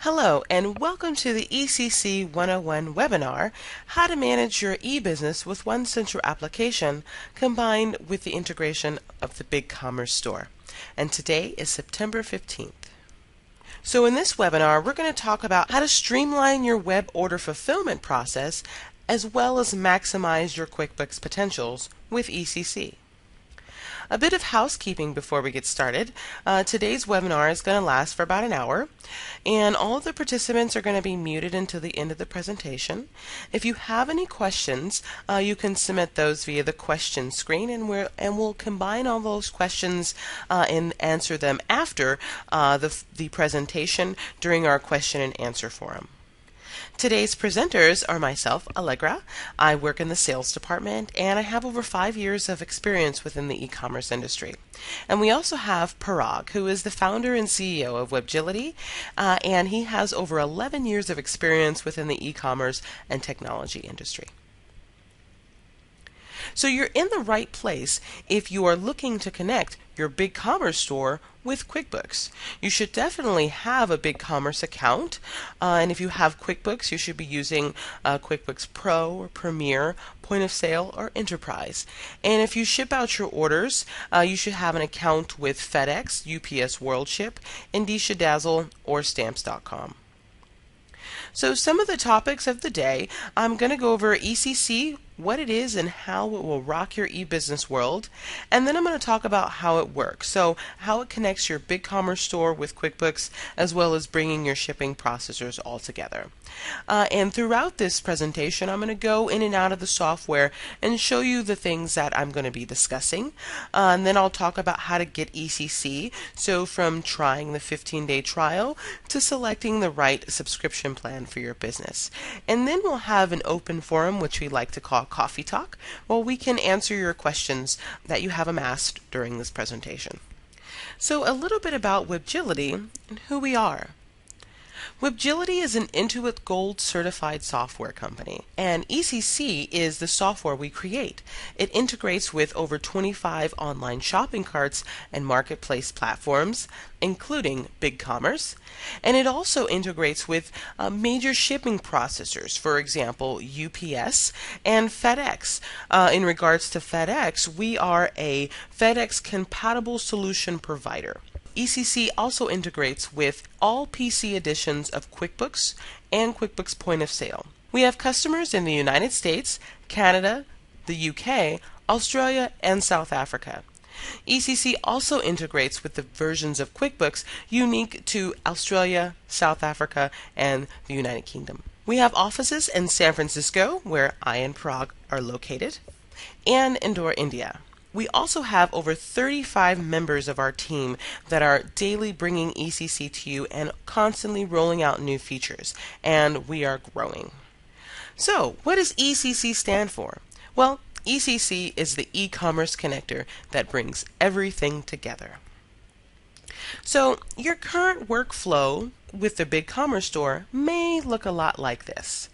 Hello and welcome to the eCC 101 webinar, How to Manage Your e-business with One Central Application combined with the integration of the BigCommerce store. And today is September 15th. So in this webinar, we're going to talk about how to streamline your web order fulfillment process as well as maximize your QuickBooks potentials with eCC. A bit of housekeeping before we get started. Today's webinar is going to last for about an hour, and all of the participants are going to be muted until the end of the presentation. If you have any questions, you can submit those via the question screen, and we'll combine all those questions and answer them after the presentation during our question and answer forum. Today's presenters are myself, Allegra. I work in the sales department and I have over 5 years of experience within the e-commerce industry. And we also have Parag, who is the founder and CEO of Webgility, and he has over 11 years of experience within the e-commerce and technology industry. So you're in the right place if you are looking to connect your BigCommerce store with QuickBooks. You should definitely have a BigCommerce account, and if you have QuickBooks, you should be using QuickBooks Pro or Premier, Point of Sale, or Enterprise. And if you ship out your orders, you should have an account with FedEx, UPS WorldShip, Indicia Dazzle, or Stamps.com. So some of the topics of the day, I'm going to go over eCC, what it is and how it will rock your e-business world, and then I'm going to talk about how it works, so how it connects your BigCommerce store with QuickBooks as well as bringing your shipping processors all together. And throughout this presentation, I'm going to go in and out of the software and show you the things that I'm going to be discussing, and then I'll talk about how to get eCC, so from trying the 15-day trial to selecting the right subscription plan for your business. And then we'll have an open forum, which we like to call Coffee Talk, where we can answer your questions that you have amassed during this presentation. So a little bit about Webgility and who we are. Webgility is an Intuit Gold certified software company, and eCC is the software we create. It integrates with over 25 online shopping carts and marketplace platforms, including BigCommerce, and it also integrates with major shipping processors, for example, UPS and FedEx. In regards to FedEx, we are a FedEx compatible solution provider. eCC also integrates with all PC editions of QuickBooks and QuickBooks Point of Sale. We have customers in the United States, Canada, the UK, Australia, and South Africa. eCC also integrates with the versions of QuickBooks unique to Australia, South Africa, and the United Kingdom. We have offices in San Francisco, where I and Prague are located, and Indore, India. We also have over 35 members of our team that are daily bringing eCC to you and constantly rolling out new features, and we are growing. So, what does eCC stand for? Well, eCC is the e-commerce connector that brings everything together. So, your current workflow with the BigCommerce store may look a lot like this.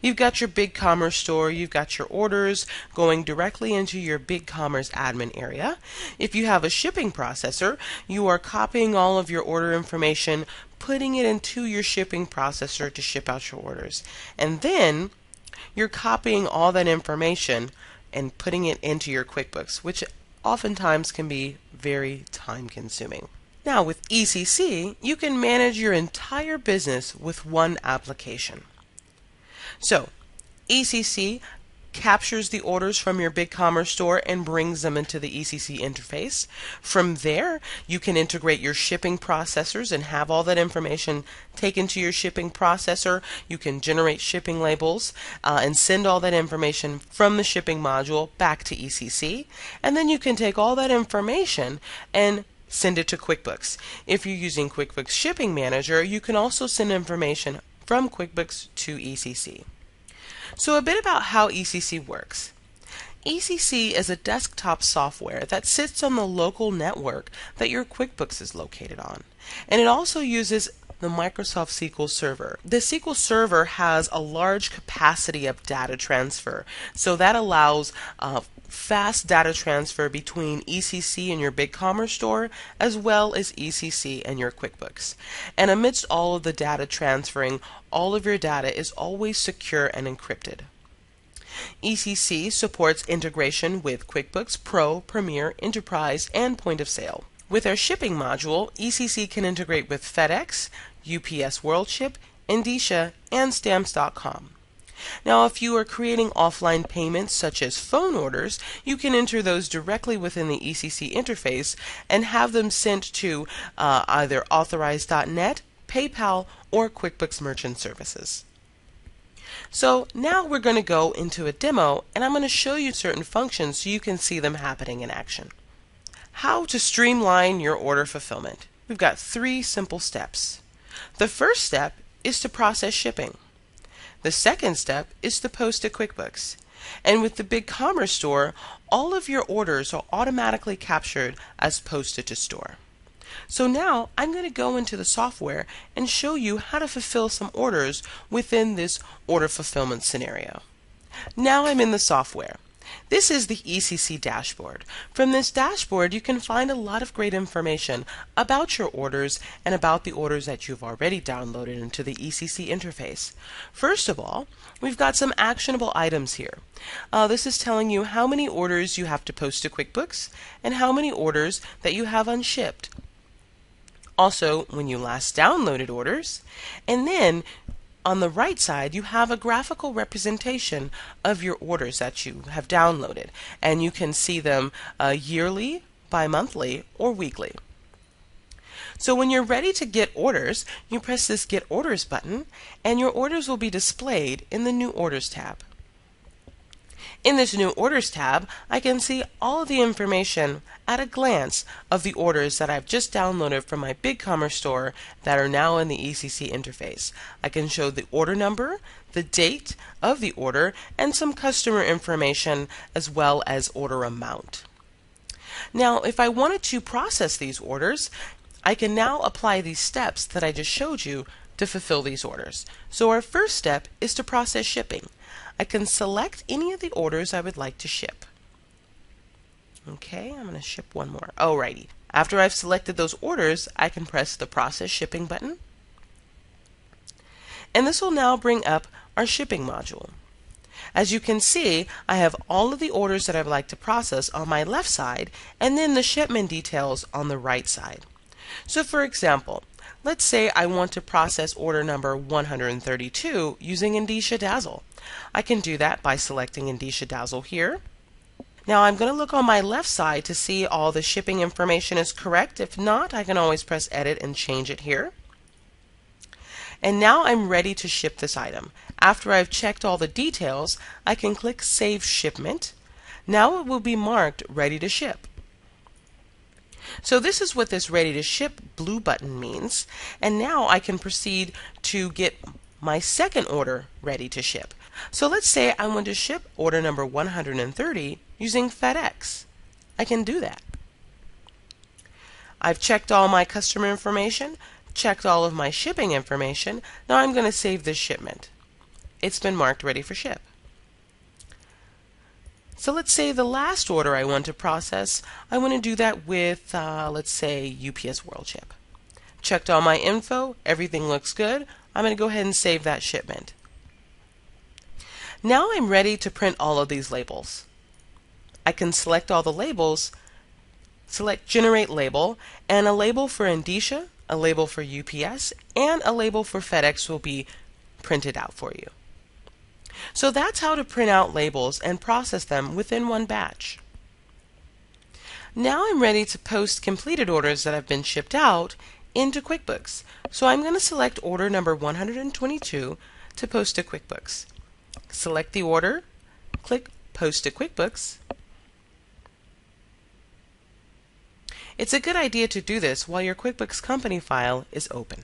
You've got your BigCommerce store, you've got your orders going directly into your BigCommerce admin area. If you have a shipping processor, you are copying all of your order information, putting it into your shipping processor to ship out your orders. And then you're copying all that information and putting it into your QuickBooks, which oftentimes can be very time-consuming. Now with eCC, you can manage your entire business with one application. So, eCC captures the orders from your BigCommerce store and brings them into the eCC interface. From there, you can integrate your shipping processors and have all that information taken to your shipping processor. You can generate shipping labels and send all that information from the shipping module back to eCC. And then you can take all that information and send it to QuickBooks. If you're using QuickBooks Shipping Manager, you can also send information from QuickBooks to eCC. So a bit about how eCC works. eCC is a desktop software that sits on the local network that your QuickBooks is located on. And it also uses the Microsoft SQL Server. The SQL Server has a large capacity of data transfer, so that allows fast data transfer between eCC and your BigCommerce store, as well as eCC and your QuickBooks. And amidst all of the data transferring, all of your data is always secure and encrypted. eCC supports integration with QuickBooks Pro, Premier, Enterprise, and Point of Sale. With our shipping module, eCC can integrate with FedEx, UPS WorldShip, Indicia, and Stamps.com. Now, if you are creating offline payments such as phone orders, you can enter those directly within the eCC interface and have them sent to either Authorize.net, PayPal, or QuickBooks Merchant Services. So now we're going to go into a demo, and I'm going to show you certain functions so you can see them happening in action. How to streamline your order fulfillment. We've got 3 simple steps. The first step is to process shipping. The second step is to post to QuickBooks. And with the BigCommerce store, all of your orders are automatically captured as posted to store. So now I'm going to go into the software and show you how to fulfill some orders within this order fulfillment scenario. Now I'm in the software. This is the eCC dashboard. From this dashboard, you can find a lot of great information about your orders and about the orders that you've already downloaded into the eCC interface. First of all, we've got some actionable items here. This is telling you how many orders you have to post to QuickBooks and how many orders that you have unshipped. Also, when you last downloaded orders, and then on the right side, you have a graphical representation of your orders that you have downloaded, and you can see them yearly, bi-monthly, or weekly. So when you're ready to get orders, you press this Get Orders button, and your orders will be displayed in the New Orders tab. In this New Orders tab, I can see all of the information at a glance of the orders that I've just downloaded from my BigCommerce store that are now in the eCC interface. I can show the order number, the date of the order, and some customer information as well as order amount. Now, if I wanted to process these orders, I can now apply these steps that I just showed you to fulfill these orders. So our first step is to process shipping. I can select any of the orders I would like to ship. Okay, I'm going to ship one more. Alrighty. After I've selected those orders, I can press the Process Shipping button. And this will now bring up our shipping module. As you can see, I have all of the orders that I would like to process on my left side, and then the shipment details on the right side. So for example, let's say I want to process order number 132 using Indicia Dazzle. I can do that by selecting Indicia Dazzle here. Now I'm going to look on my left side to see all the shipping information is correct. If not, I can always press Edit and change it here. And now I'm ready to ship this item. After I've checked all the details, I can click Save Shipment. Now it will be marked Ready to Ship. So this is what this Ready to Ship blue button means. And now I can proceed to get my second order ready to ship. So let's say I want to ship order number 130 using FedEx. I can do that. I've checked all my customer information, checked all of my shipping information. Now I'm going to save this shipment. It's been marked ready for ship. So let's say the last order I want to process, I want to do that with, let's say, UPS WorldShip. Checked all my info, everything looks good. I'm going to go ahead and save that shipment. Now I'm ready to print all of these labels. I can select all the labels, select Generate Label, and a label for Indicia, a label for UPS, and a label for FedEx will be printed out for you. So that's how to print out labels and process them within one batch. Now I'm ready to post completed orders that have been shipped out into QuickBooks. So I'm going to select order number 122 to post to QuickBooks. Select the order, click Post to QuickBooks. It's a good idea to do this while your QuickBooks company file is open.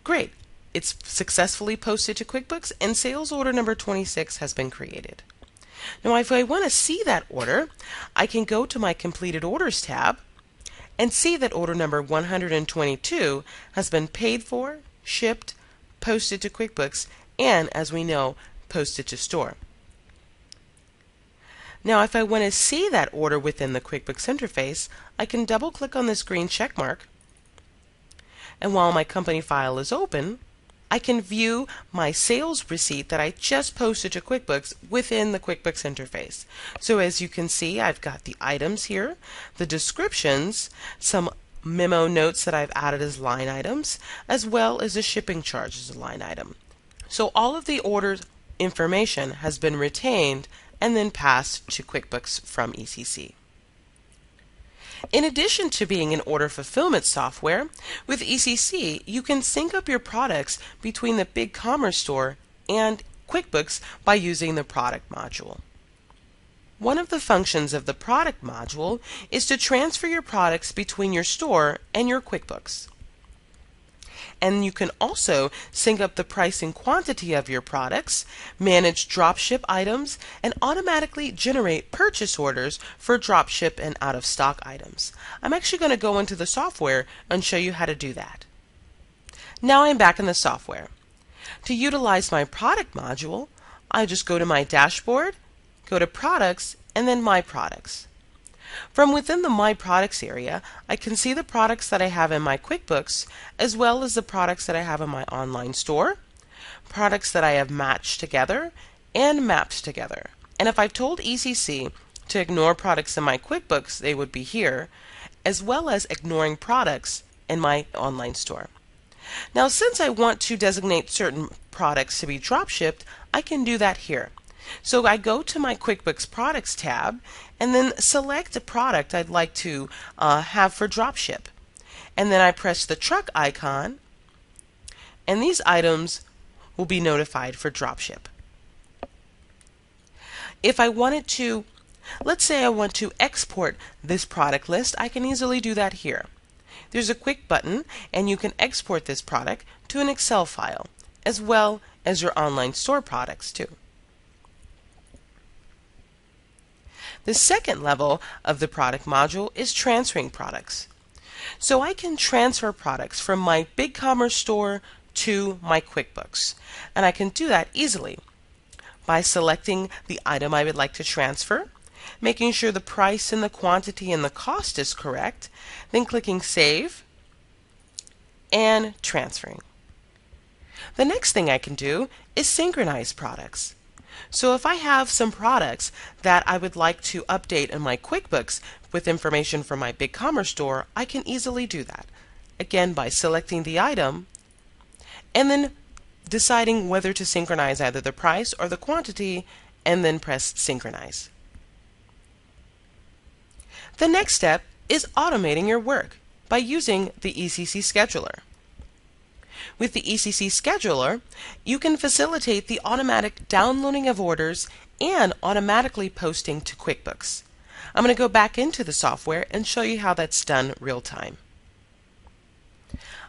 Great! It's successfully posted to QuickBooks and sales order number 26 has been created. Now if I want to see that order, I can go to my Completed Orders tab and see that order number 122 has been paid for, shipped, posted to QuickBooks, and, as we know, posted to store. Now, if I want to see that order within the QuickBooks interface, I can double-click on this green check mark, and while my company file is open, I can view my sales receipt that I just posted to QuickBooks within the QuickBooks interface. So as you can see, I've got the items here, the descriptions, some memo notes that I've added as line items, as well as the shipping charge as a line item. So all of the order's information has been retained and then passed to QuickBooks from eCC. In addition to being an order fulfillment software, with eCC you can sync up your products between the BigCommerce store and QuickBooks by using the product module. One of the functions of the product module is to transfer your products between your store and your QuickBooks. And you can also sync up the price and quantity of your products, manage dropship items, and automatically generate purchase orders for dropship and out-of-stock items. I'm actually going to go into the software and show you how to do that. Now I'm back in the software. To utilize my product module, I just go to my dashboard, go to Products, and then My Products. From within the My Products area, I can see the products that I have in my QuickBooks, as well as the products that I have in my online store, products that I have matched together and mapped together. And if I've told eCC to ignore products in my QuickBooks, they would be here, as well as ignoring products in my online store. Now, since I want to designate certain products to be dropshipped, I can do that here. So I go to my QuickBooks Products tab and then select a product I'd like to have for dropship. And then I press the truck icon, and these items will be notified for dropship. If I wanted to, let's say I want to export this product list, I can easily do that here. There's a quick button, and you can export this product to an Excel file, as well as your online store products too. The second level of the product module is transferring products. So I can transfer products from my BigCommerce store to my QuickBooks. And I can do that easily by selecting the item I would like to transfer, making sure the price and the quantity and the cost is correct, then clicking Save and transferring. The next thing I can do is synchronize products. So if I have some products that I would like to update in my QuickBooks with information from my BigCommerce store, I can easily do that. Again, by selecting the item and then deciding whether to synchronize either the price or the quantity, and then press Synchronize. The next step is automating your work by using the eCC Scheduler. With the eCC Scheduler, you can facilitate the automatic downloading of orders and automatically posting to QuickBooks. I'm going to go back into the software and show you how that's done real time.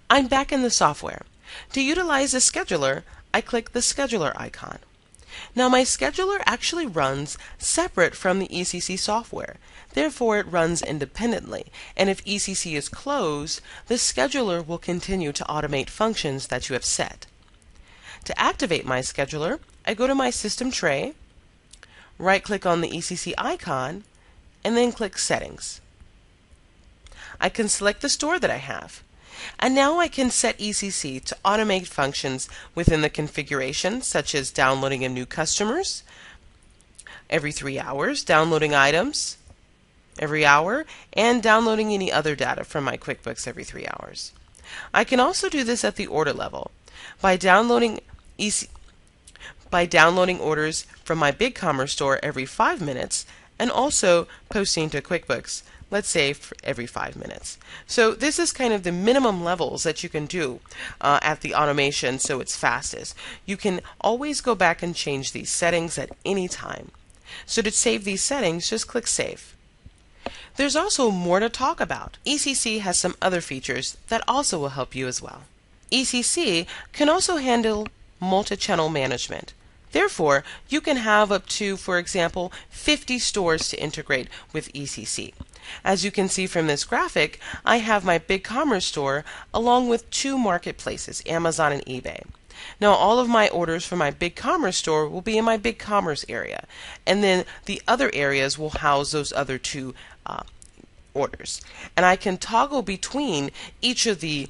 I'm back in the software. To utilize the scheduler, I click the scheduler icon. Now my scheduler actually runs separate from the eCC software. Therefore, it runs independently, and if eCC is closed, the scheduler will continue to automate functions that you have set. To activate my scheduler, I go to my system tray, right-click on the eCC icon, and then click Settings. I can select the store that I have. And now I can set eCC to automate functions within the configuration, such as downloading of new customers every 3 hours, downloading items every hour, and downloading any other data from my QuickBooks every 3 hours. I can also do this at the order level by downloading orders from my BigCommerce store every 5 minutes and also posting to QuickBooks, let's say for every 5 minutes. So this is kind of the minimum levels that you can do at the automation so it's fastest. You can always go back and change these settings at any time. So to save these settings, just click Save. There's also more to talk about. eCC has some other features that also will help you as well. eCC can also handle multi-channel management. Therefore, you can have up to, for example, 50 stores to integrate with eCC. As you can see from this graphic, I have my BigCommerce store along with two marketplaces, Amazon and eBay. Now all of my orders for my BigCommerce store will be in my BigCommerce area, and then the other areas will house those other two orders. And I can toggle between each of the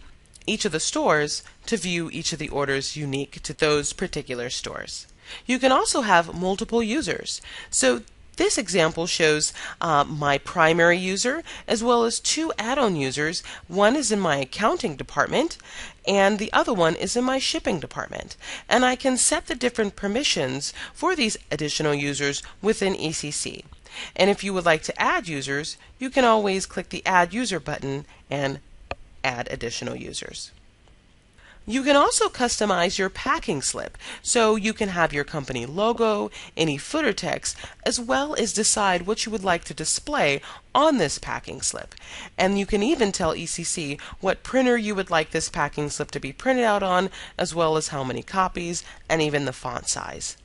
stores to view each of the orders unique to those particular stores. You can also have multiple users. So this example shows my primary user as well as two add-on users. One is in my accounting department and the other one is in my shipping department. And I can set the different permissions for these additional users within eCC. And if you would like to add users, you can always click the Add User button and add additional users. You can also customize your packing slip, so you can have your company logo, any footer text, as well as decide what you would like to display on this packing slip. And you can even tell eCC what printer you would like this packing slip to be printed out on, as well as how many copies, and even the font size.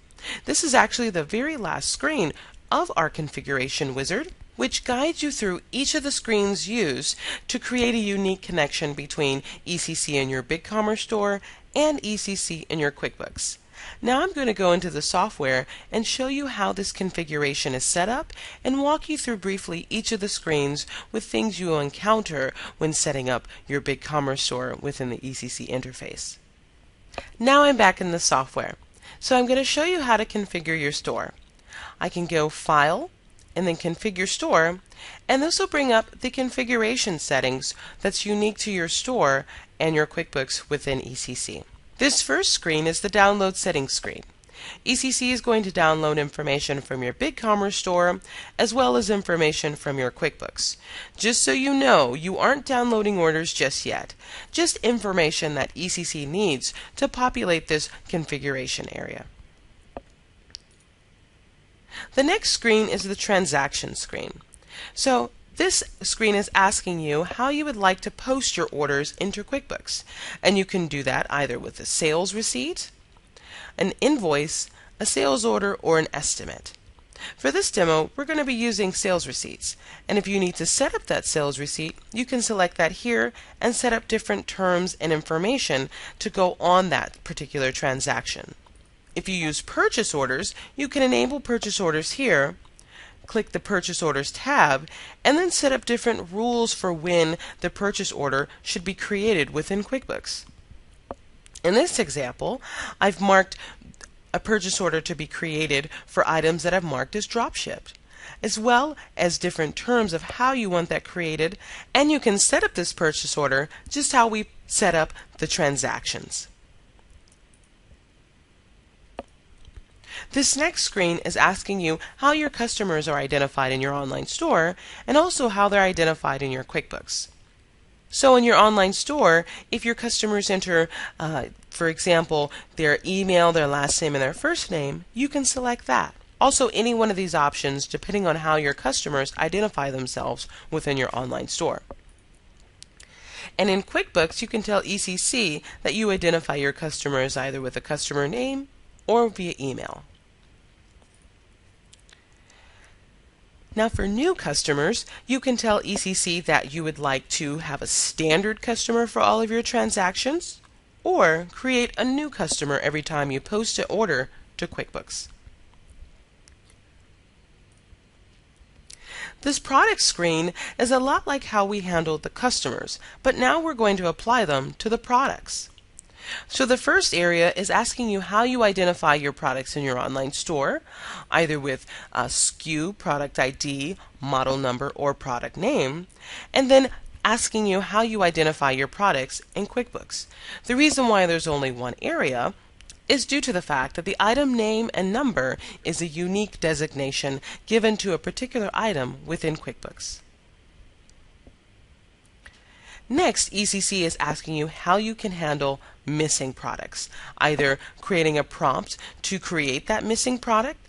This is actually the very last screen of our configuration wizard, which guides you through each of the screens used to create a unique connection between eCC in your BigCommerce store and eCC in your QuickBooks. Now I'm going to go into the software and show you how this configuration is set up and walk you through briefly each of the screens with things you will encounter when setting up your BigCommerce store within the eCC interface. Now I'm back in the software. So I'm going to show you how to configure your store. I can go File, and then Configure Store, and this will bring up the configuration settings that's unique to your store and your QuickBooks within eCC. This first screen is the Download Settings screen. eCC is going to download information from your BigCommerce store as well as information from your QuickBooks. Just so you know, you aren't downloading orders just yet, just information that eCC needs to populate this configuration area. The next screen is the transaction screen. So this screen is asking you how you would like to post your orders into QuickBooks. And you can do that either with a sales receipt, an invoice, a sales order, or an estimate. For this demo, we're going to be using sales receipts. And if you need to set up that sales receipt, you can select that here and set up different terms and information to go on that particular transaction. If you use purchase orders, you can enable purchase orders here, click the Purchase Orders tab, and then set up different rules for when the purchase order should be created within QuickBooks. In this example, I've marked a purchase order to be created for items that I've marked as drop shipped, as well as different terms of how you want that created, and you can set up this purchase order just how we set up the transactions. This next screen is asking you how your customers are identified in your online store and also how they're identified in your QuickBooks. So in your online store, if your customers enter, for example, their email, their last name, and their first name, you can select that. Also, any one of these options depending on how your customers identify themselves within your online store. And in QuickBooks, you can tell eCC that you identify your customers either with a customer name or via email. Now for new customers, you can tell eCC that you would like to have a standard customer for all of your transactions, or create a new customer every time you post an order to QuickBooks. This product screen is a lot like how we handled the customers, but now we're going to apply them to the products. So the first area is asking you how you identify your products in your online store, either with SKU, product ID, model number, or product name, and then asking you how you identify your products in QuickBooks. The reason why there's only one area is due to the fact that the item name and number is a unique designation given to a particular item within QuickBooks. Next, eCC is asking you how you can handle missing products, either creating a prompt to create that missing product,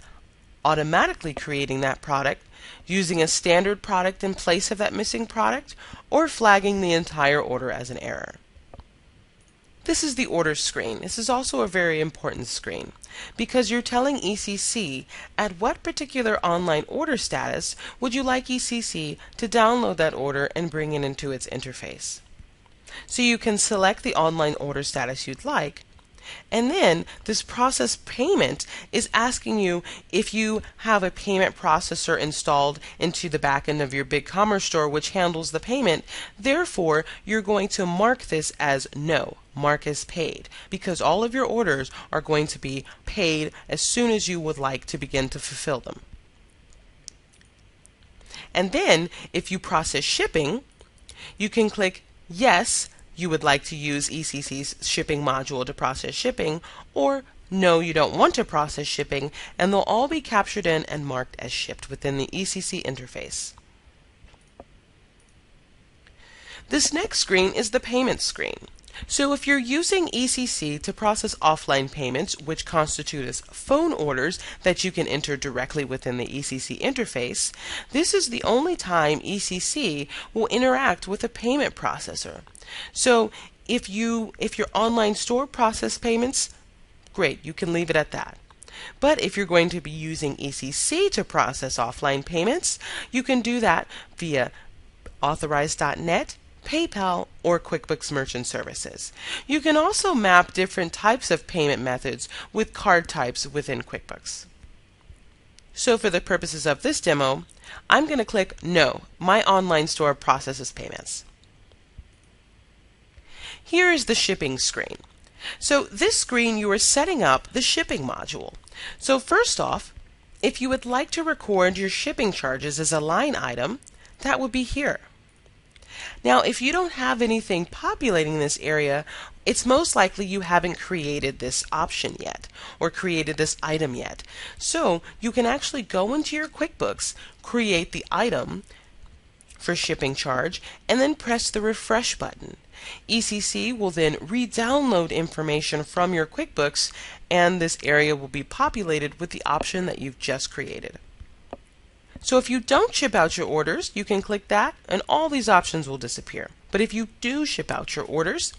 automatically creating that product, using a standard product in place of that missing product, or flagging the entire order as an error. This is the order screen. This is also a very important screen because you're telling eCC at what particular online order status would you like eCC to download that order and bring it into its interface. So you can select the online order status you'd like, and then this process payment is asking you if you have a payment processor installed into the back end of your BigCommerce store which handles the payment. Therefore, you're going to mark this as no, mark as paid, because all of your orders are going to be paid as soon as you would like to begin to fulfill them. And then, if you process shipping, you can click yes, you would like to use eCC's shipping module to process shipping, or no, you don't want to process shipping, and they'll all be captured in and marked as shipped within the eCC interface. This next screen is the payment screen. So if you're using eCC to process offline payments, which constitute as phone orders that you can enter directly within the eCC interface, this is the only time eCC will interact with a payment processor. So if your online store process payments, great, you can leave it at that. But if you're going to be using eCC to process offline payments, you can do that via Authorize.net, PayPal, or QuickBooks Merchant Services. You can also map different types of payment methods with card types within QuickBooks. So for the purposes of this demo, I'm going to click No, my online store processes payments. Here is the shipping screen. So this screen, you are setting up the shipping module. So first off, if you would like to record your shipping charges as a line item, that would be here. Now, if you don't have anything populating this area, it's most likely you haven't created this option yet or created this item yet. So you can actually go into your QuickBooks, create the item for shipping charge, and then press the refresh button. eCC will then re-download information from your QuickBooks, and this area will be populated with the option that you've just created. So if you don't ship out your orders, you can click that and all these options will disappear. But if you do ship out your orders,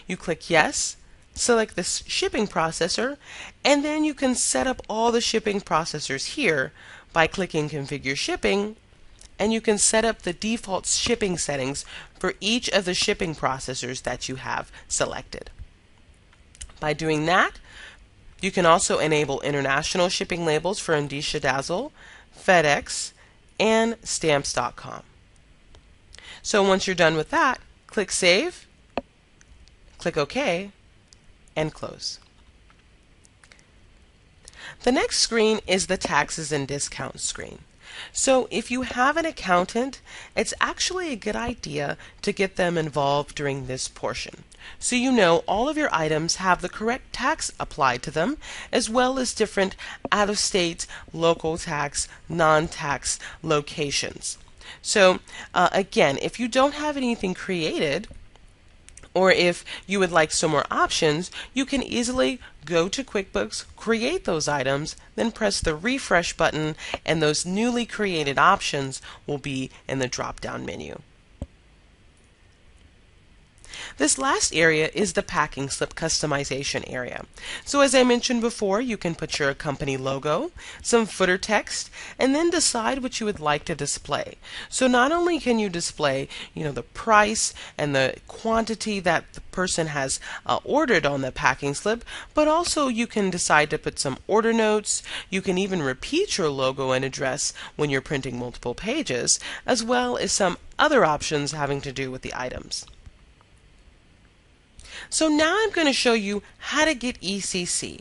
you click yes, select the shipping processor, and then you can set up all the shipping processors here by clicking Configure Shipping, and you can set up the default shipping settings for each of the shipping processors that you have selected. By doing that, you can also enable international shipping labels for Indicia Dazzle, FedEx, and Stamps.com. So once you're done with that, click Save, click OK, and close. The next screen is the Taxes and Discounts screen. So if you have an accountant, it's actually a good idea to get them involved during this portion, so you know all of your items have the correct tax applied to them, as well as different out-of-state, local tax, non-tax locations. So again, if you don't have anything created, or if you would like some more options, you can easily go to QuickBooks, create those items, then press the refresh button, and those newly created options will be in the drop-down menu. This last area is the packing slip customization area. So as I mentioned before, you can put your company logo, some footer text, and then decide what you would like to display. So not only can you display, the price and the quantity that the person has ordered on the packing slip, but also you can decide to put some order notes. You can even repeat your logo and address when you're printing multiple pages, as well as some other options having to do with the items. So now I'm going to show you how to get eCC.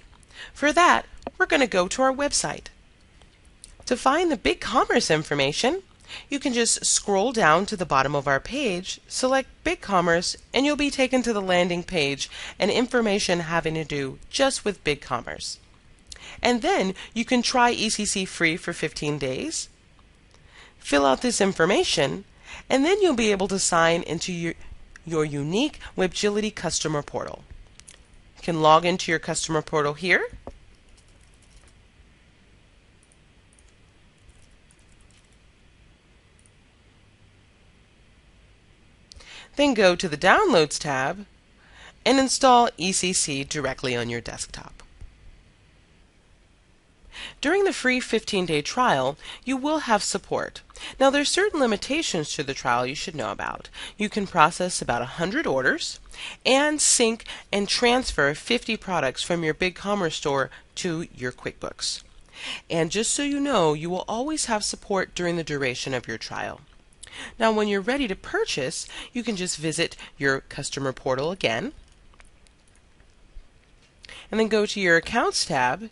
For that, we're going to go to our website. To find the BigCommerce information, you can just scroll down to the bottom of our page, select BigCommerce, and you'll be taken to the landing page and information having to do just with BigCommerce. And then you can try eCC free for 15 days, fill out this information, and then you'll be able to sign into your unique Webgility customer portal. You can log into your customer portal here. Then go to the Downloads tab and install eCC directly on your desktop. During the free 15-day trial, you will have support. Now, there's certain limitations to the trial you should know about. You can process about 100 orders and sync and transfer 50 products from your BigCommerce store to your QuickBooks. And just so you know, you will always have support during the duration of your trial. Now, when you're ready to purchase, you can just visit your customer portal again, and then go to your Accounts tab,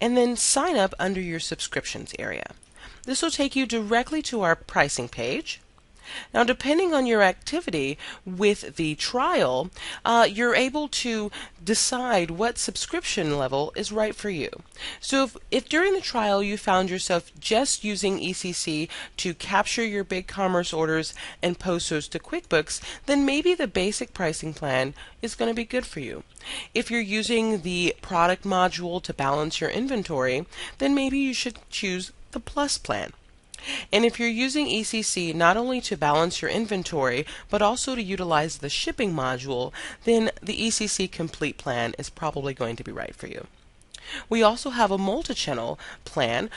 and then sign up under your Subscriptions area. This will take you directly to our pricing page. Now, depending on your activity with the trial, you're able to decide what subscription level is right for you. So if during the trial you found yourself just using eCC to capture your BigCommerce orders and post those to QuickBooks, then maybe the basic pricing plan is going to be good for you. If you're using the product module to balance your inventory, then maybe you should choose the Plus plan. And if you're using eCC not only to balance your inventory, but also to utilize the shipping module, then the eCC Complete plan is probably going to be right for you. We also have a multi-channel plan,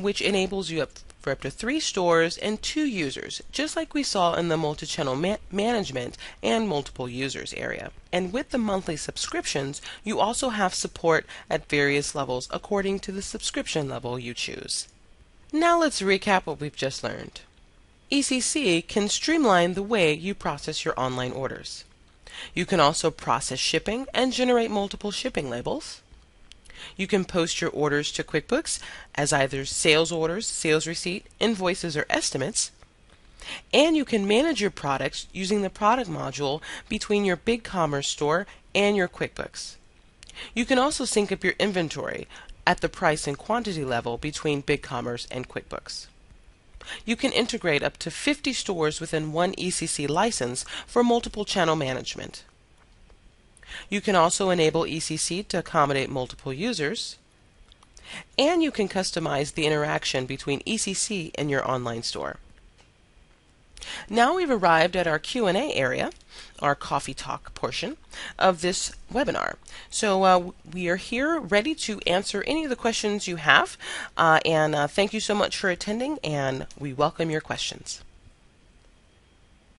which enables you for up to 3 stores and 2 users, just like we saw in the multi-channel management and multiple users area. And with the monthly subscriptions, you also have support at various levels according to the subscription level you choose. Now let's recap what we've just learned. eCC can streamline the way you process your online orders. You can also process shipping and generate multiple shipping labels. You can post your orders to QuickBooks as either sales orders, sales receipt, invoices, or estimates. And you can manage your products using the product module between your BigCommerce store and your QuickBooks. You can also sync up your inventory at the price and quantity level between BigCommerce and QuickBooks. You can integrate up to 50 stores within one eCC license for multiple channel management. You can also enable eCC to accommodate multiple users, and you can customize the interaction between eCC and your online store. Now we've arrived at our Q&A area, our coffee talk portion of this webinar. So we are here ready to answer any of the questions you have, and thank you so much for attending, and we welcome your questions.